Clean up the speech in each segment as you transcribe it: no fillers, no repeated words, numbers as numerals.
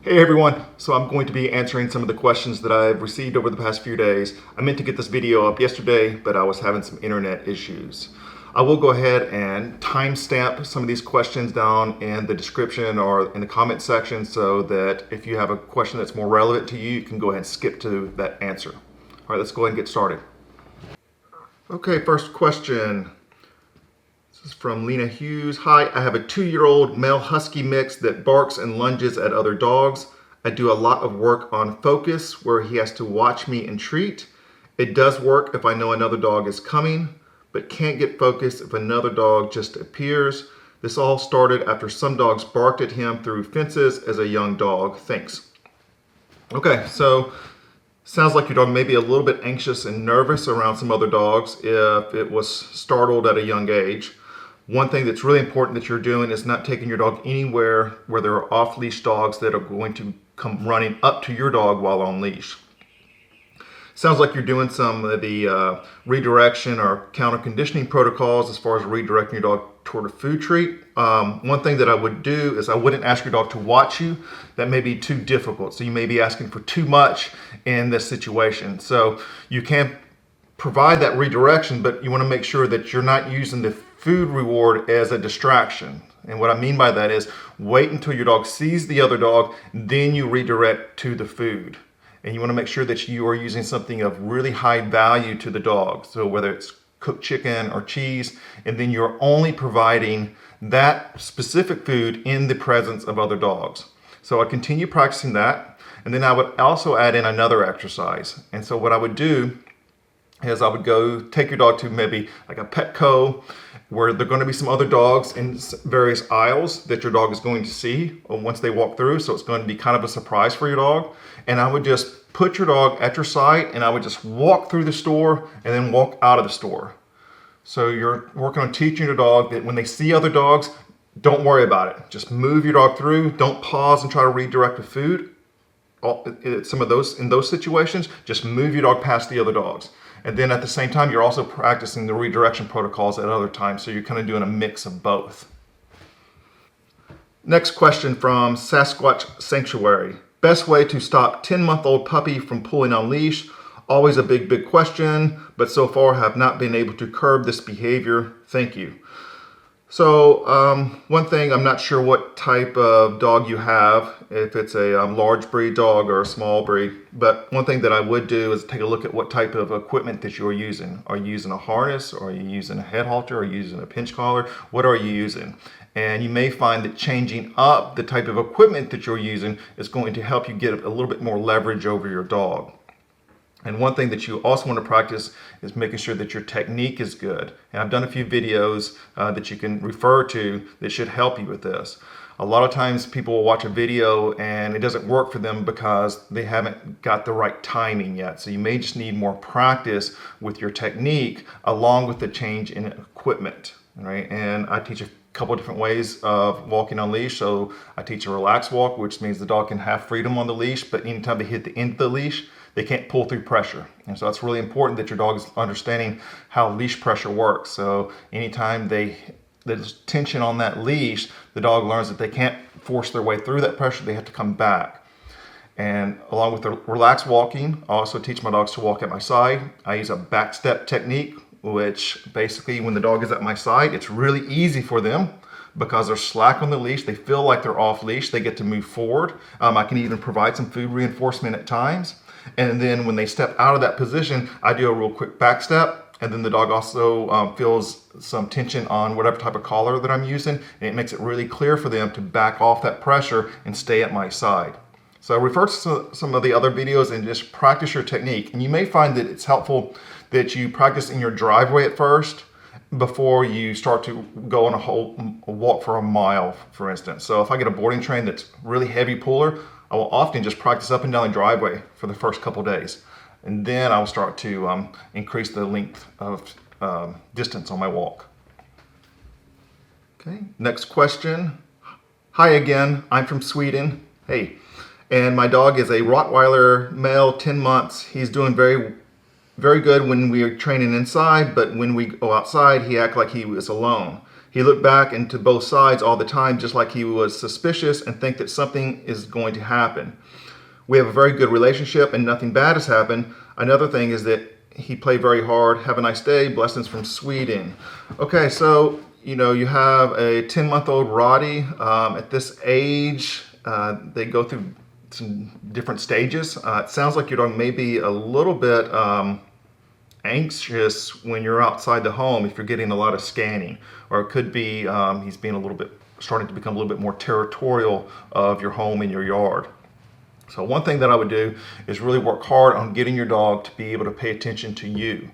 Hey everyone, so I'm going to be answering some of the questions that I've received over the past few days. I meant to get this video up yesterday, but I was having some internet issues. I will go ahead and timestamp some of these questions down in the description or in the comment section so that if you have a question that's more relevant to you, you can go ahead and skip to that answer. All right, let's go ahead and get started. Okay, first question. This is from Lena Hughes. Hi, I have a 2-year-old male Husky mix that barks and lunges at other dogs. I do a lot of work on focus where he has to watch me and treat. It does work if I know another dog is coming, but can't get focused if another dog just appears. This all started after some dogs barked at him through fences as a young dog. Thanks. Okay, so sounds like your dog may be a little bit anxious and nervous around some other dogs if it was startled at a young age. One thing that's really important that you're doing is not taking your dog anywhere where there are off-leash dogs that are going to come running up to your dog while on leash. Sounds like you're doing some of the redirection or counter conditioning protocols as far as redirecting your dog toward a food treat. One thing that I would do is I wouldn't ask your dog to watch you. That may be too difficult. So you may be asking for too much in this situation. So you can provide that redirection, but you want to make sure that you're not using the food reward as a distraction. And what I mean by that is wait until your dog sees the other dog, then you redirect to the food. And you want to make sure that you are using something of really high value to the dog. So whether it's cooked chicken or cheese, and then you're only providing that specific food in the presence of other dogs. So I continue practicing that. And then I would also add in another exercise. And so what I would do is I would go take your dog to maybe like a Petco where there are going to be some other dogs in various aisles that your dog is going to see once they walk through. So it's going to be kind of a surprise for your dog. And I would just put your dog at your side and I would just walk through the store and then walk out of the store. So you're working on teaching your dog that when they see other dogs, don't worry about it. Just move your dog through. Don't pause and try to redirect the food. In those situations, just move your dog past the other dogs. And then at the same time, you're also practicing the redirection protocols at other times. So you're kind of doing a mix of both. Next question from Sasquatch Sanctuary. Best way to stop 10-month-old puppy from pulling on leash? Always a big question, but so far have not been able to curb this behavior. Thank you. So one thing, I'm not sure what type of dog you have, if it's a large breed dog or a small breed, but one thing that I would do is take a look at what type of equipment that you're using. Are you using a harness? Or are you using a head halter? Are you using a pinch collar? What are you using? And you may find that changing up the type of equipment that you're using is going to help you get a little bit more leverage over your dog. And one thing that you also want to practice is making sure that your technique is good. And I've done a few videos that you can refer to that should help you with this. A lot of times people will watch a video and it doesn't work for them because they haven't got the right timing yet. So you may just need more practice with your technique along with the change in equipment, right? And I teach a couple of different ways of walking on leash. So I teach a relaxed walk, which means the dog can have freedom on the leash, but anytime they hit the end of the leash, they can't pull through pressure. And so it's really important that your dog is understanding how leash pressure works. So anytime there's tension on that leash, the dog learns that they can't force their way through that pressure, they have to come back. And along with the relaxed walking, I also teach my dogs to walk at my side. I use a back step technique, which basically when the dog is at my side, it's really easy for them because they're slack on the leash. They feel like they're off leash. They get to move forward. I can even provide some food reinforcement at times. And then when they step out of that position, I do a real quick back step. And then the dog also feels some tension on whatever type of collar that I'm using. And it makes it really clear for them to back off that pressure and stay at my side. So refer to some of the other videos and just practice your technique. And you may find that it's helpful that you practice in your driveway at first before you start to go on a walk for a mile, for instance. So if I get a boarding train that's really heavy puller, I will often just practice up and down the driveway for the first couple days. And then I will start to increase the length of distance on my walk. Okay, next question. Hi again, I'm from Sweden. Hey, and my dog is a Rottweiler male, 10 months. He's doing very good when we are training inside, but when we go outside, he acts like he was alone. He He looked back into both sides all the time, just like he was suspicious and think that something is going to happen. We have a very good relationship and nothing bad has happened. Another thing is that he played very hard. Have a nice day. Blessings from Sweden. Okay, so you have a 10-month-old Rottie. At this age, they go through some different stages. It sounds like your dog may be a little bit anxious when you're outside the home if you're getting a lot of scanning, or it could be he's being starting to become a little bit more territorial of your home and your yard. So one thing that I would do is really work hard on getting your dog to be able to pay attention to you.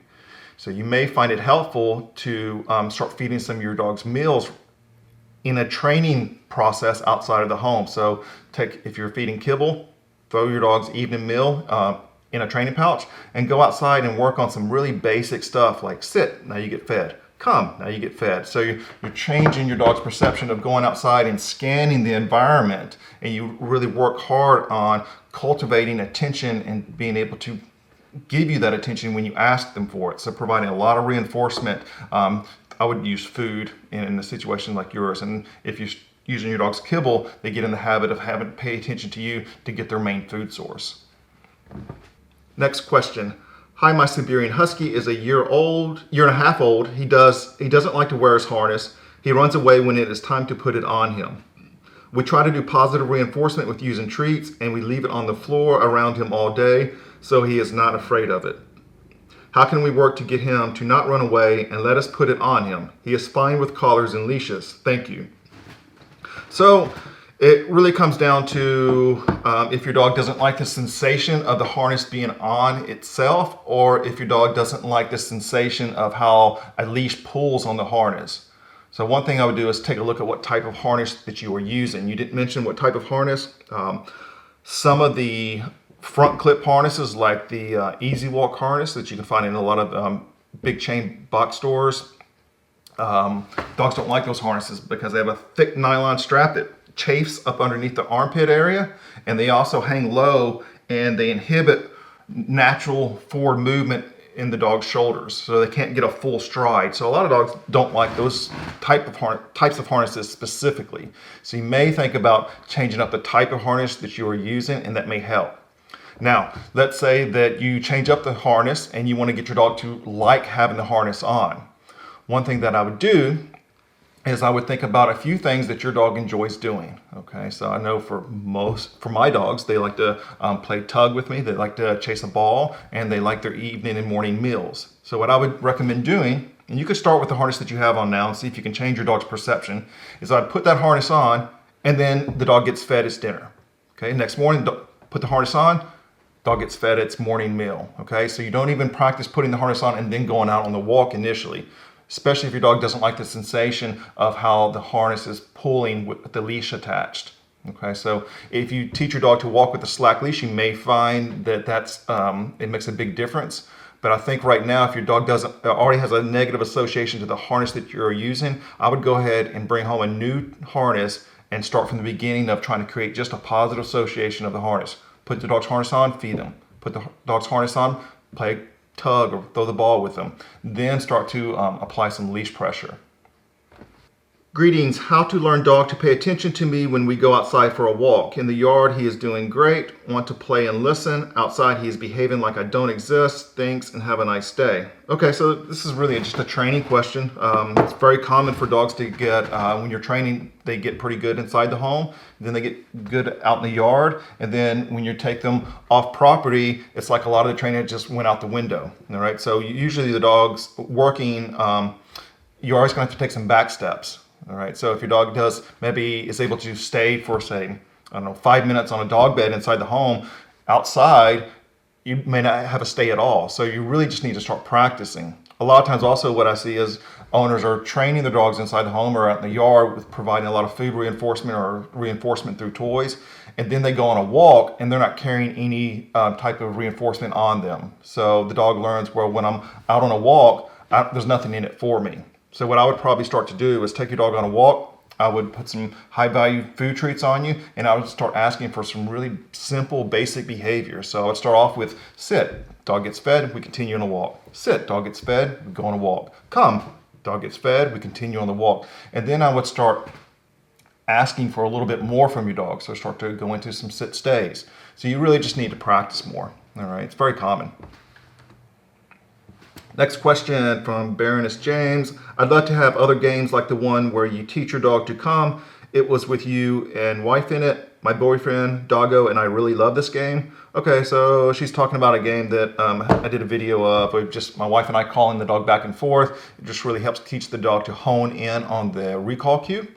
So you may find it helpful to start feeding some of your dog's meals in a training process outside of the home. So if you're feeding kibble, throw your dog's evening meal in a training pouch and go outside and work on some really basic stuff like sit, now you get fed. Come, now you get fed. So you're changing your dog's perception of going outside and scanning the environment, and you really work hard on cultivating attention and being able to give you that attention when you ask them for it. So providing a lot of reinforcement. I would use food in a situation like yours, and if you're using your dog's kibble, they get in the habit of having to pay attention to you to get their main food source. Next question. Hi, my Siberian Husky is a year and a half old. He doesn't like to wear his harness. He runs away when it is time to put it on him. We try to do positive reinforcement with using treats, and we leave it on the floor around him all day, so he is not afraid of it. How can we work to get him to not run away and let us put it on him? He is fine with collars and leashes. Thank you. So it really comes down to if your dog doesn't like the sensation of the harness being on itself, or if your dog doesn't like the sensation of how a leash pulls on the harness. So one thing I would do is take a look at what type of harness that you are using. You didn't mention what type of harness. Some of the front clip harnesses, like the Easy Walk harness that you can find in a lot of big chain box stores, dogs don't like those harnesses because they have a thick nylon strap that chafes up underneath the armpit area, and they also hang low and they inhibit natural forward movement in the dog's shoulders, so they can't get a full stride. So a lot of dogs don't like those types of harnesses specifically. So you may think about changing up the type of harness that you are using, and that may help. Now, let's say that you change up the harness and you want to get your dog to like having the harness on. One thing that I would do is I would think about a few things that your dog enjoys doing. Okay, so I know for my dogs, they like to play tug with me, they like to chase a ball, and they like their evening and morning meals. So what I would recommend doing, and you could start with the harness that you have on now and see if you can change your dog's perception, is I'd put that harness on, and then the dog gets fed its dinner. Okay, next morning, put the harness on, dog gets fed its morning meal. Okay, so you don't even practice putting the harness on and then going out on the walk initially, especially if your dog doesn't like the sensation of how the harness is pulling with the leash attached. Okay, so if you teach your dog to walk with a slack leash, you may find that it makes a big difference. But I think right now, if your dog already has a negative association to the harness that you're using, I would go ahead and bring home a new harness and start from the beginning of trying to create just a positive association of the harness. Put the dog's harness on, feed them. Put the dog's harness on, play tug or throw the ball with them. Then start to apply some leash pressure. Greetings. How to learn dog to pay attention to me when we go outside for a walk. In the yard, he is doing great. Want to play and listen. Outside, he is behaving like I don't exist. Thanks and have a nice day. Okay, so this is really just a training question. It's very common for dogs to get, when you're training, they get pretty good inside the home. Then they get good out in the yard. And then when you take them off property, it's like a lot of the training just went out the window. All right, so usually the dog's working, you're always going to have to take some back steps. All right, so if your dog is able to stay for, say, 5 minutes on a dog bed inside the home, outside, you may not have a stay at all. So you really just need to start practicing. A lot of times also what I see is owners are training their dogs inside the home or out in the yard with providing a lot of food reinforcement or reinforcement through toys. And then they go on a walk and they're not carrying any type of reinforcement on them. So the dog learns, well, when I'm out on a walk, there's nothing in it for me. So what I would probably start to do is take your dog on a walk. I would put some high value food treats on you, and I would start asking for some really simple, basic behavior. So I would start off with sit, dog gets fed, we continue on a walk. Sit, dog gets fed, we go on a walk. Come, Dog gets fed, we continue on the walk. And then I would start asking for a little bit more from your dog. So start to go into some sit stays. So you really just need to practice more. All right, it's very common. Next question from Baroness James. I'd love to have other games like the one where you teach your dog to come. It was with you and wife in it. My boyfriend, Doggo, and I really love this game. Okay, so she's talking about a game that I did a video of just my wife and I calling the dog back and forth. It just really helps teach the dog to hone in on the recall cue.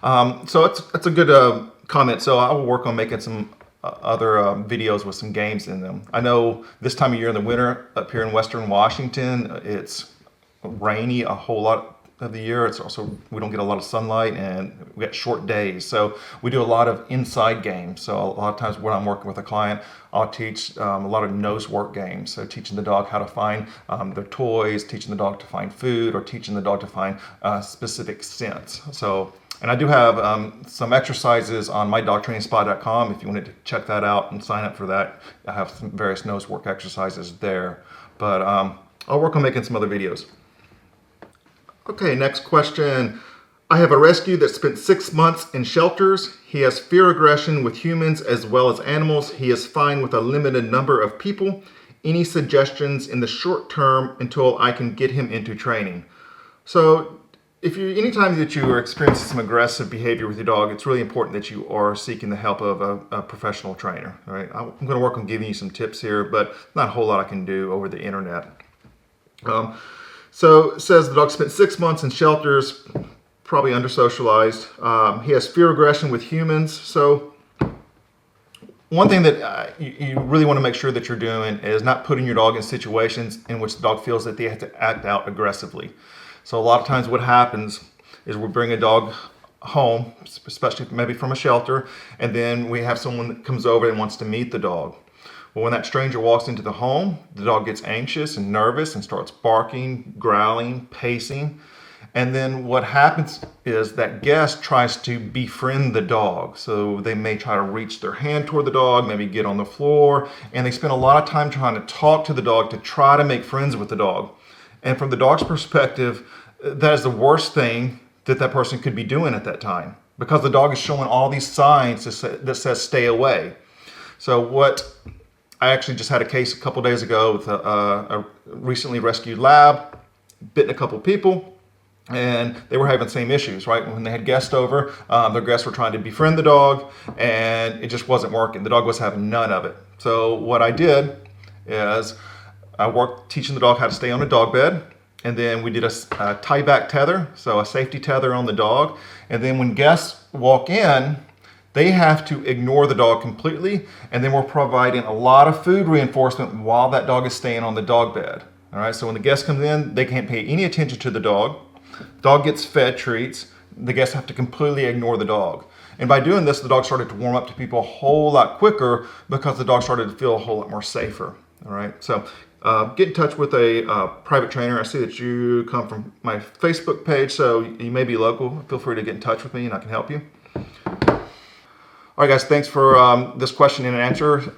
So it's a good comment. So I will work on making some other videos with some games in them. I know this time of year in the winter up here in Western Washington, it's rainy a whole lot of the year. It's also, we don't get a lot of sunlight and we get short days. So we do a lot of inside games. So a lot of times when I'm working with a client, I'll teach a lot of nose work games. So teaching the dog how to find their toys, teaching the dog to find food, or teaching the dog to find specific scents. So, and I do have some exercises on mydogtrainingspa.com if you wanted to check that out and sign up for that. I have some various nose work exercises there. But I'll work on making some other videos. Okay, next question. I have a rescue that spent 6 months in shelters. He has fear aggression with humans as well as animals. He is fine with a limited number of people. Any suggestions in the short term until I can get him into training? So anytime that you are experiencing some aggressive behavior with your dog, it's really important that you are seeking the help of a professional trainer. All right, I'm going to work on giving you some tips here, but not a whole lot I can do over the internet. So it says the dog spent 6 months in shelters, probably under-socialized. He has fear aggression with humans. So one thing that you really want to make sure that you're doing is not putting your dog in situations in which the dog feels that they have to act out aggressively. So a lot of times what happens is we bring a dog home, especially maybe from a shelter, and then we have someone that comes over and wants to meet the dog. Well, when that stranger walks into the home, the dog gets anxious and nervous and starts barking, growling, pacing. And then what happens is that guest tries to befriend the dog. So they may try to reach their hand toward the dog, maybe get on the floor, and they spend a lot of time trying to talk to the dog to try to make friends with the dog. And from the dog's perspective, that is the worst thing that person could be doing at that time, because the dog is showing all these signs that says stay away. So I actually just had a case a couple days ago with a recently rescued lab, bitten a couple people, and they were having the same issues, right? When they had guests over, their guests were trying to befriend the dog, and it just wasn't working. The dog was having none of it. So what I did is I worked teaching the dog how to stay on a dog bed, and then we did a tie-back tether, so a safety tether on the dog. And then when guests walk in, they have to ignore the dog completely, and then we're providing a lot of food reinforcement while that dog is staying on the dog bed. All right, so when the guest comes in, they can't pay any attention to the dog. Dog gets fed treats. The guests have to completely ignore the dog. And by doing this, the dog started to warm up to people a whole lot quicker because the dog started to feel a whole lot more safer. All right, so get in touch with a private trainer. I see that you come from my Facebook page, so you may be local. Feel free to get in touch with me and I can help you. All right, guys, thanks for this question and answer,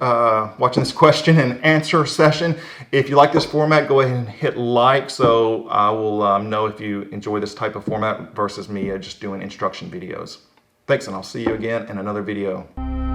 watching this question and answer session. If you like this format, go ahead and hit like so I will know if you enjoy this type of format versus me just doing instruction videos. Thanks, and I'll see you again in another video.